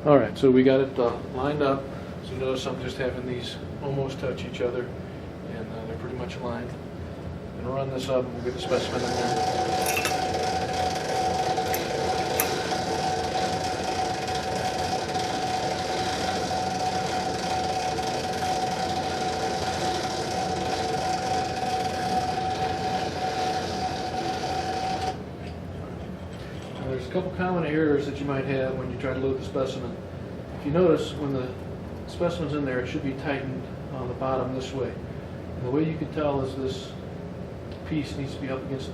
Alright, so we got it lined up. So notice I'm just having these almost touch each other, and they're pretty much aligned. I'm going to run this up and we'll get the specimen in there. There's a couple common errors that you might have when you try to load the specimen. If you notice, when the specimen's in there, it should be tightened on the bottom this way. And the way you can tell is this piece needs to be up against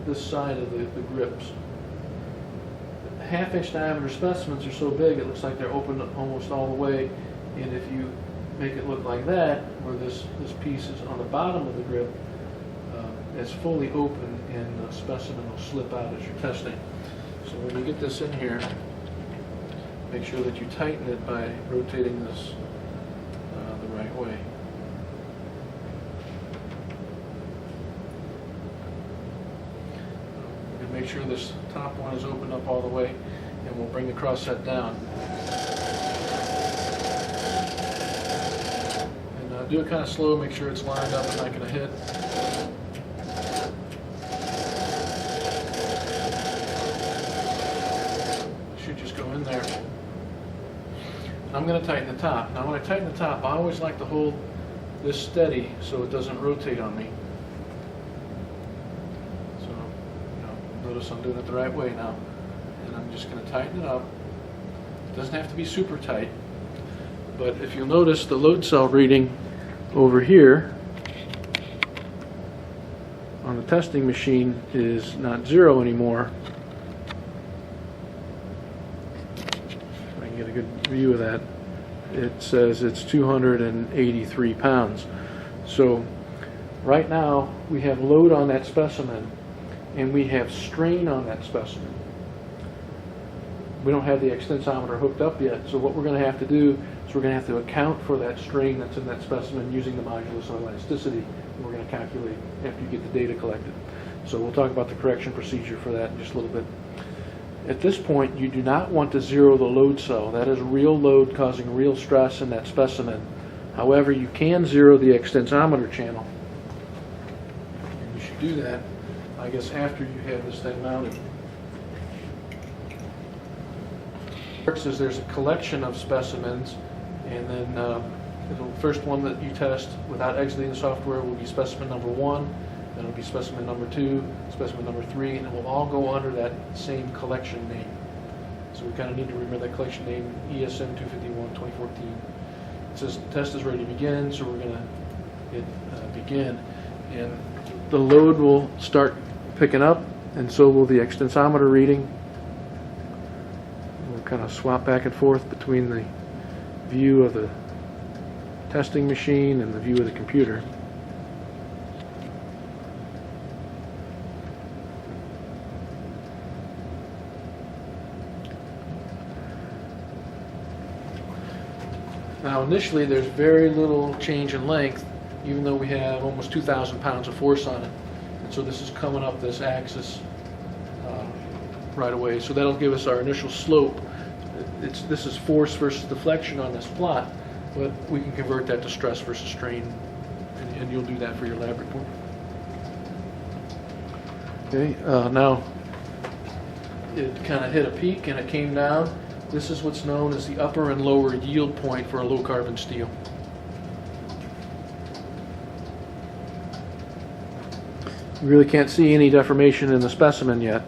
this side of the grips. Half-inch diameter specimens are so big it looks like they're open almost all the way, and if you make it look like that, where this piece is on the bottom of the grip, it's fully open and the specimen will slip out as you're testing. So when you get this in here, make sure that you tighten it by rotating this the right way. And make sure this top one is opened up all the way, and we'll bring the cross set down. And do it kind of slow, make sure it's lined up and not going to hit. Should just go in there. I'm going to tighten the top. Now when I tighten the top, I always like to hold this steady so it doesn't rotate on me. So, notice I'm doing it the right way now. And I'm just going to tighten it up. It doesn't have to be super tight. But if you'll notice, the load cell reading over here on the testing machine is not 0 anymore. If I can get a good view of that. It says it's 283 pounds. So right now we have load on that specimen and we have strain on that specimen. We don't have the extensometer hooked up yet, so what we're going to have to do is we're going to have to account for that strain that's in that specimen using the modulus of elasticity, and we're going to calculate after you get the data collected. So we'll talk about the correction procedure for that in just a little bit. At this point, you do not want to zero the load cell. That is real load causing real stress in that specimen. However, you can zero the extensometer channel. And you should do that, I guess, after you have this thing mounted. Is there's a collection of specimens, and then the first one that you test without exiting the software will be specimen number 1, then it'll be specimen number 2, specimen number 3, and it will all go under that same collection name. So we kind of need to remember that collection name, ESN 251 2014. It says the test is ready to begin, so we're going to hit begin, and the load will start picking up, and so will the extensometer reading. Kind of swap back and forth between the view of the testing machine and the view of the computer. Now initially there's very little change in length, even though we have almost 2,000 pounds of force on it. And so this is coming up this axis right away. So that'll give us our initial slope. This is force versus deflection on this plot, but we can convert that to stress versus strain, and you'll do that for your lab report. Okay, now it kind of hit a peak and it came down. This is what's known as the upper and lower yield point for a low carbon steel. You really can't see any deformation in the specimen yet,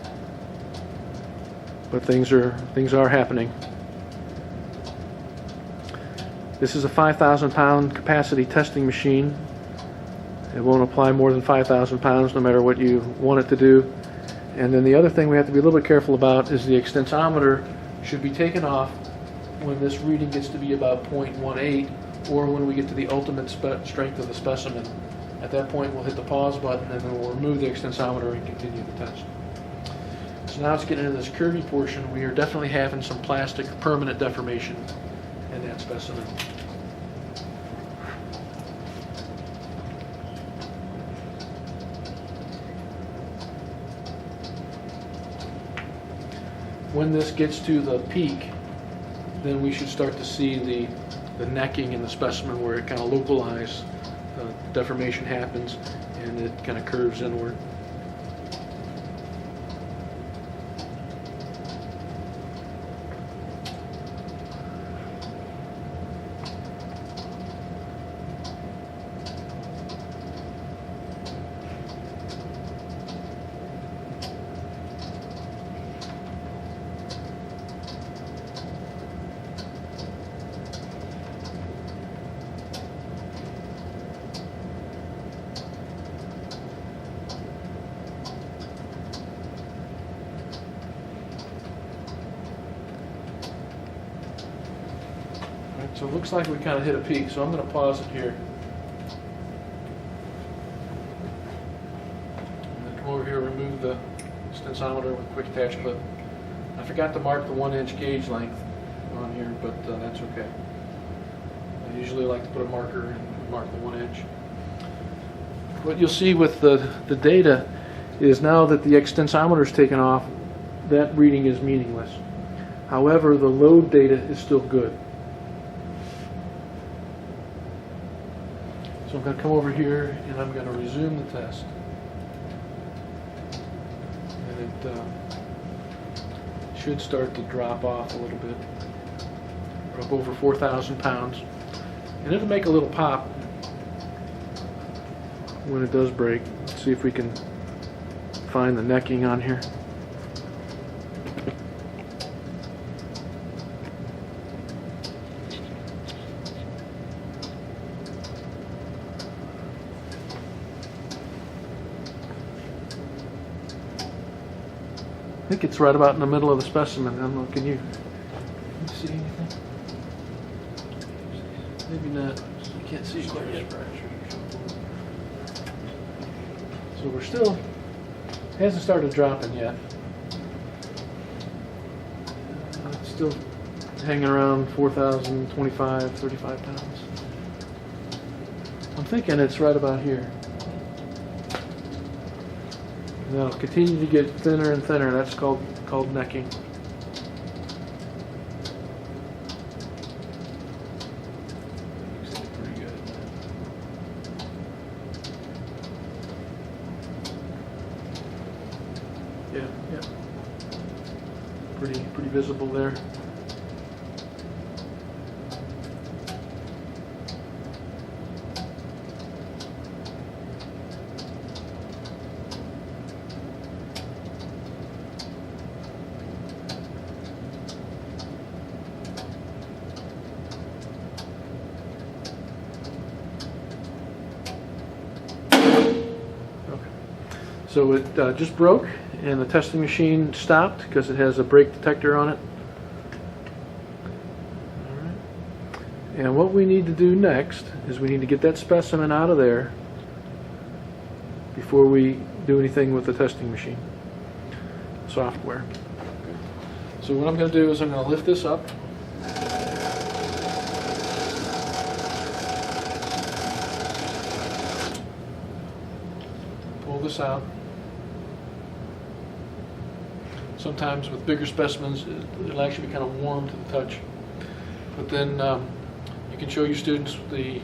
but things are happening. This is a 5,000 pound capacity testing machine. It won't apply more than 5,000 pounds no matter what you want it to do. And then the other thing we have to be a little bit careful about is the extensometer should be taken off when this reading gets to be about 0.18 or when we get to the ultimate strength of the specimen. At that point we'll hit the pause button and then we'll remove the extensometer and continue the test. So now it's getting into this curvy portion. We are definitely having some plastic permanent deformation in that specimen. When this gets to the peak, then we should start to see the necking in the specimen where it kind of localized, deformation happens and it kind of curves inward. So it looks like we kind of hit a peak, so I'm going to pause it here. And then come over here, remove the stensometer with a quick attach clip. I forgot to mark the 1-inch gauge length on here, but that's okay. I usually like to put a marker and mark the 1 inch. What you'll see with the data is now that the extensometer is taken off, that reading is meaningless. However, the load data is still good. So I'm going to come over here and I'm going to resume the test. And it should start to drop off a little bit. We're up over 4,000 pounds. And it'll make a little pop when it does break. Let's see if we can find the necking on here. I think it's right about in the middle of the specimen. I don't know, can you see anything? Maybe not. You can't see quite yet. So we're still, hasn't started dropping yet. It's still hanging around 4,025, 35 pounds. I'm thinking it's right about here. And it'll continue to get thinner and thinner. That's called necking. Looks pretty good. Yeah. Pretty visible there. So it just broke, and the testing machine stopped because it has a break detector on it. All right. And what we need to do next is we need to get that specimen out of there before we do anything with the testing machine software. Okay. So what I'm going to do is I'm going to lift this up. Pull this out. Sometimes with bigger specimens, it'll actually be kind of warm to the touch. But then you can show your students the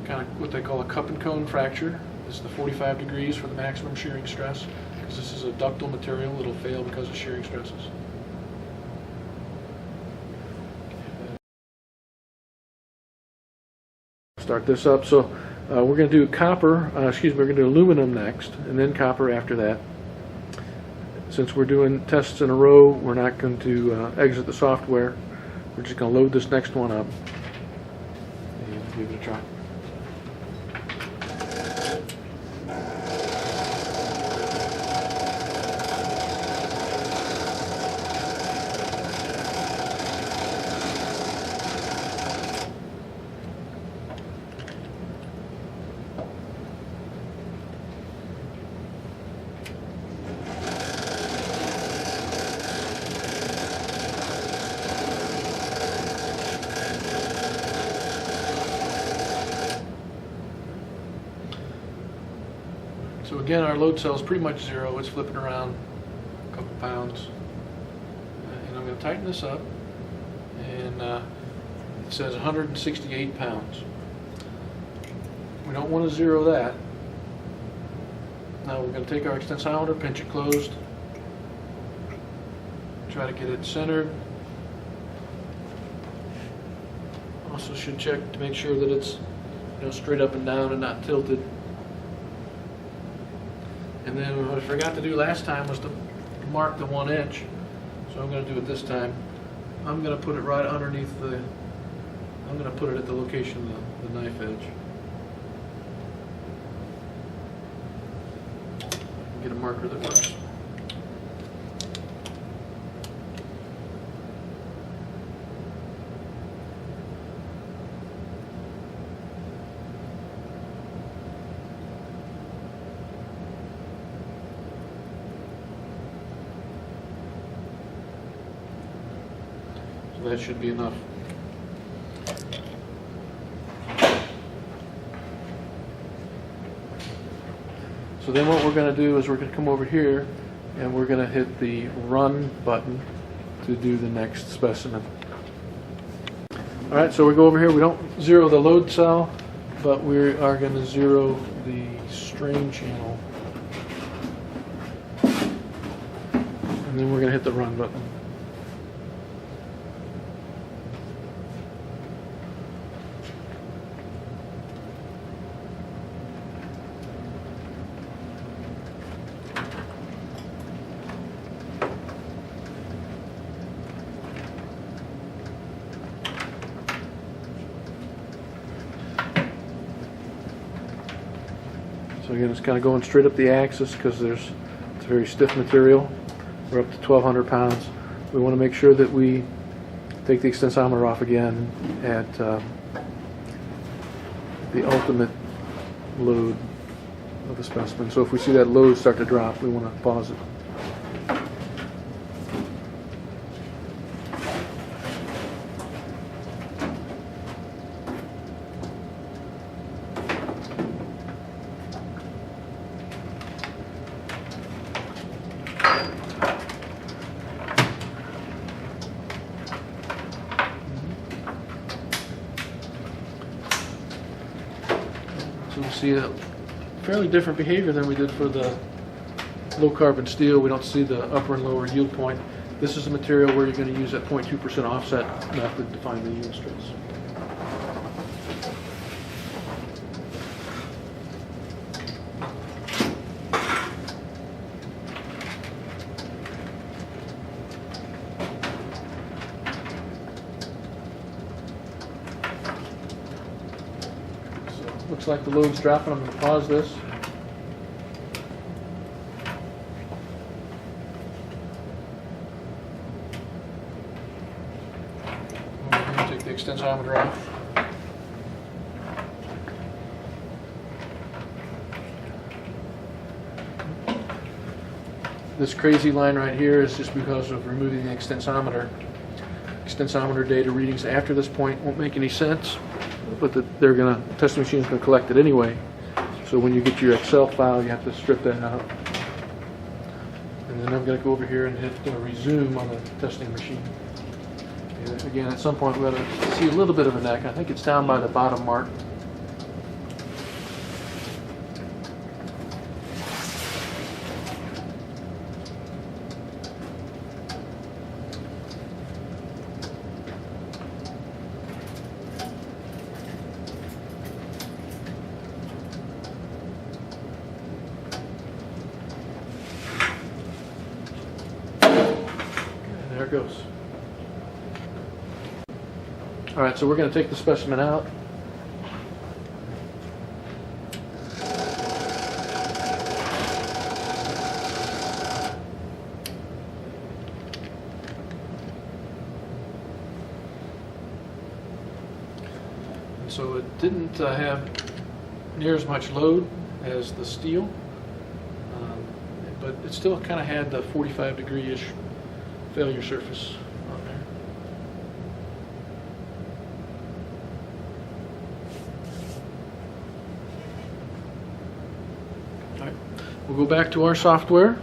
kind of what they call a cup and cone fracture. This is the 45 degrees for the maximum shearing stress. Because this is a ductile material, it'll fail because of shearing stresses. Start this up. So we're going to do copper, we're going to do aluminum next, and then copper after that. Since we're doing tests in a row, we're not going to exit the software. We're just going to load this next one up and give it a try. So again, our load cell is pretty much zero. It's flipping around a couple pounds. And I'm going to tighten this up and it says 168 pounds. We don't want to zero that. Now we're going to take our extensometer, pinch it closed, try to get it centered. Also should check to make sure that it's straight up and down and not tilted. And then what I forgot to do last time was to mark the 1 inch. So I'm going to do it this time. I'm going to put it right underneath I'm going to put it at the location of the knife edge. Get a marker that works. So that should be enough. So then what we're going to do is we're going to come over here and we're going to hit the run button to do the next specimen. Alright, so we go over here. We don't zero the load cell, but we are going to zero the strain channel. And then we're going to hit the run button. So again, it's kind of going straight up the axis because it's a very stiff material. We're up to 1,200 pounds. We want to make sure that we take the extensometer off again at the ultimate load of the specimen. So if we see that load start to drop, we want to pause it. So we see a fairly different behavior than we did for the low carbon steel. We don't see the upper and lower yield point. This is a material where you're going to use that 0.2% offset method to find the yield stress. Looks like the load's dropping. I'm going to pause this. I'm going to take the extensometer off. This crazy line right here is just because of removing the extensometer. Extensometer data readings after this point won't make any sense, but the testing machine's going to collect it anyway. So when you get your Excel file, you have to strip that out. And then I'm going to go over here and hit resume on the testing machine. And again, at some point we're going to see a little bit of a neck. I think it's down by the bottom mark. There it goes. All right, so we're going to take the specimen out. And so it didn't have near as much load as the steel, but it still kind of had the 45-degree-ish failure surface on there. All right, we'll go back to our software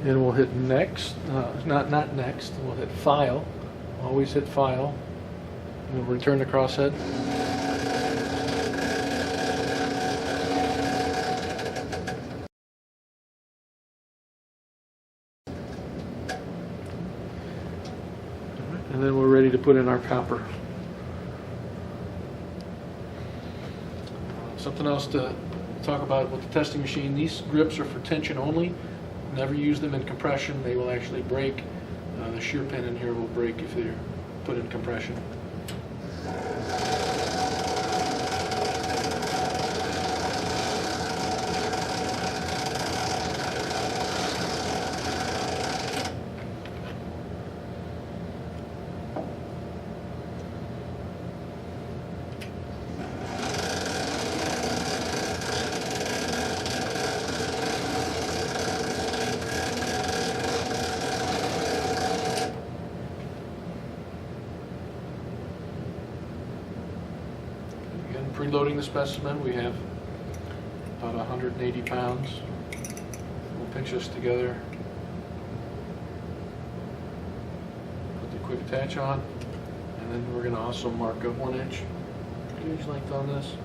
and we'll hit next, not next, we'll hit file always hit File. We'll return the crosshead. And then we're ready to put in our copper. Something else to talk about with the testing machine, these grips are for tension only. Never use them in compression. They will actually break. The shear pin in here will break if they're put in compression. Preloading the specimen, we have about 180 pounds. We'll pinch this together, put the quick attach on, and then we're going to also mark a 1-inch gauge length on this.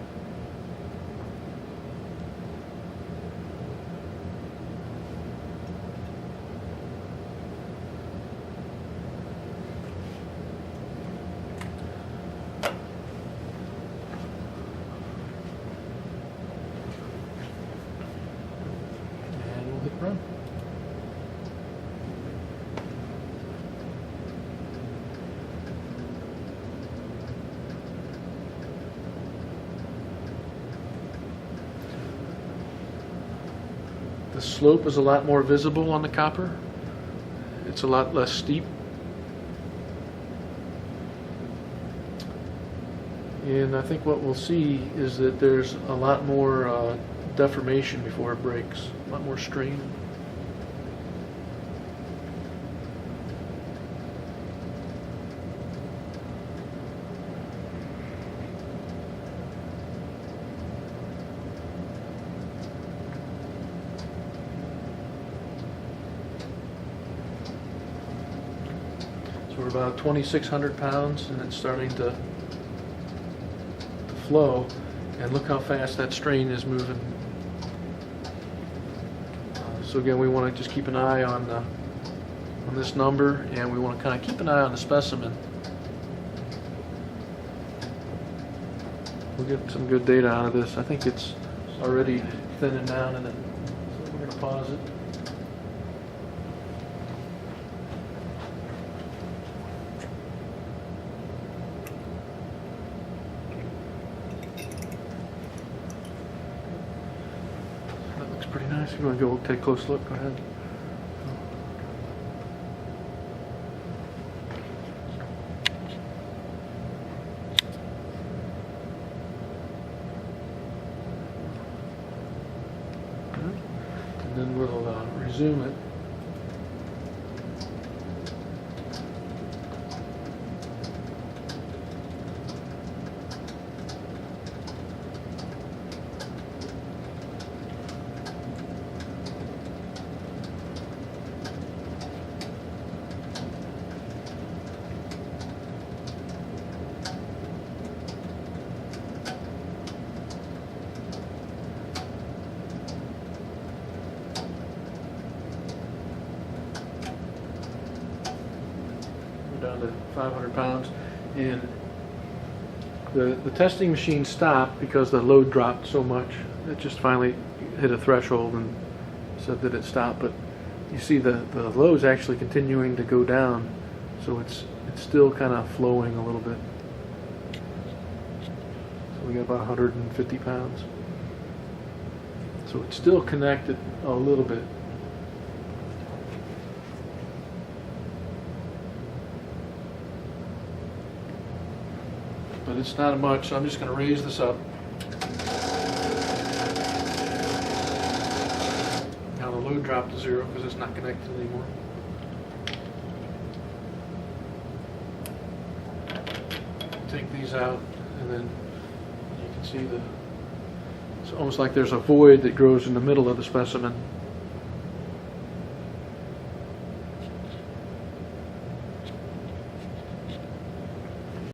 Run. The slope is a lot more visible on the copper. It's a lot less steep. And I think what we'll see is that there's a lot more deformation before it breaks, a lot more strain. So we're about 2,600 pounds, and it's starting to flow, and look how fast that strain is moving. So again, we want to just keep an eye on this number, and we want to kind of keep an eye on the specimen. We'll get some good data out of this. I think it's already thinning down, and then so we're going to pause it. Pretty nice. You want to go take a close look? Go ahead. And then we'll resume it. Down to 500 pounds, and the testing machine stopped because the load dropped so much. It just finally hit a threshold and said that it stopped, but you see the load's actually continuing to go down, so it's still kind of flowing a little bit. So we got about 150 pounds. So it's still connected a little bit. But it's not much, so I'm just going to raise this up. Now the load dropped to 0 because it's not connected anymore. Take these out, and then you can see it's almost like there's a void that grows in the middle of the specimen.